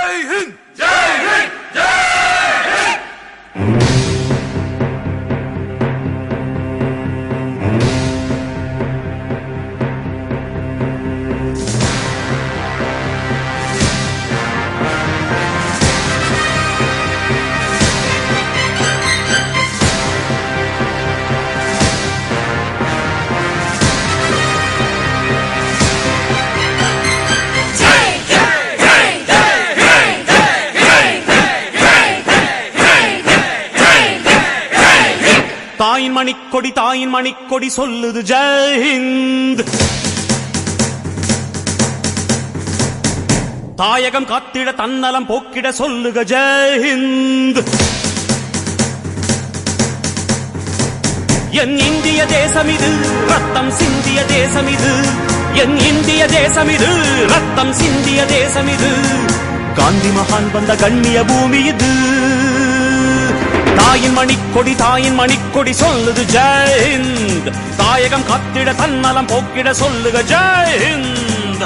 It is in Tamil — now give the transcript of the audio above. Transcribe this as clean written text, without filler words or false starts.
ஜெய் ஹிந்த் ஜெய் ஹிந்த் ஜெய் ஹிந்த். தாயின் மணிக்கொடி தாயின் மணிக்கொடி சொல்லுது ஜெய் ஹிந்த். தாயகம் காத்திட தன்னலம் போக்கிட சொல்லுக ஜெய் ஹிந்த். என் இந்திய தேசம் இது ரத்தம் சிந்திய தேசம் இது. என் இந்திய தேசம் இது ரத்தம் சிந்திய தேசம் இது. காந்தி மகான் வந்த கண்ணிய பூமி இது. தாயின் மணிக்கொடி சொல்லுது ஜெய் ஹிந்த். தாயகம் காத்திட தன்னலம் போக்கிட சொல்லுக ஜெய் ஹிந்த்.